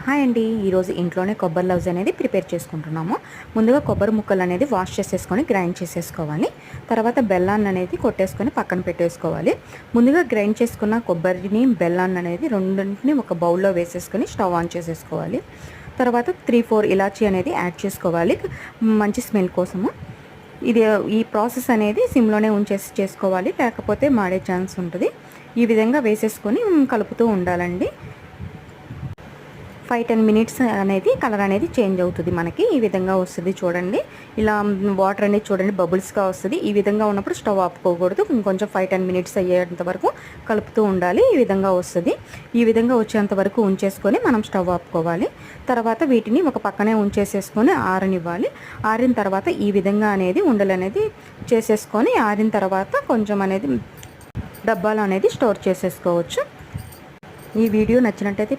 Hi అండి, ఈరోజు ఇంట్లోనే కొబ్బరి లవ్స్ అనేది ప్రిపేర్ చేసుకుంటున్నాము. ముందుగా కొబ్బరి ముక్కలు అనేది వాష్ చేసేసుకొని గ్రైండ్ చేసేసుకోవాలి. తర్వాత బెల్లాన్ని అనేది కొట్టేసుకొని పక్కన పెట్టేసుకోవాలి. ముందుగా గ్రైండ్ చేసుకున్న కొబ్బరిని బెల్లాన్ని అనేది రెండింటిని ఒక బౌల్లో వేసేసుకొని స్టవ్ ఆన్ చేసేసుకోవాలి. తర్వాత 3-4 ఇలాచీ అనేది యాడ్ చేసుకోవాలి మంచి స్మెల్ కోసము. ఈ ప్రాసెస్ అనేది సిమ్లోనే ఉంచేసి చేసుకోవాలి, లేకపోతే మాడే ఛాన్స్ ఉంటుంది. ఈ విధంగా వేసేసుకొని కలుపుతూ ఉండాలండి. 5-10 మినిట్స్ అనేది కలర్ అనేది చేంజ్ అవుతుంది. మనకి ఈ విధంగా వస్తుంది చూడండి. ఇలా వాటర్ అనేది చూడండి బబుల్స్గా వస్తుంది. ఈ విధంగా ఉన్నప్పుడు స్టవ్ ఆపుకోకూడదు. ఇంకొంచెం 5-10 మినిట్స్ అయ్యేంత వరకు కలుపుతూ ఉండాలి. ఈ విధంగా వస్తుంది. ఈ విధంగా వచ్చేంత వరకు ఉంచేసుకొని మనం స్టవ్ ఆపుకోవాలి. తర్వాత వీటిని ఒక పక్కనే ఉంచేసేసుకొని ఆరనివ్వాలి. ఆరిన తర్వాత ఈ విధంగా అనేది ఉండలు అనేది చేసేసుకొని ఆరిన తర్వాత కొంచెం అనేది డబ్బాలో అనేది స్టోర్ చేసేసుకోవచ్చు. ఈ వీడియో నచ్చినట్టయితే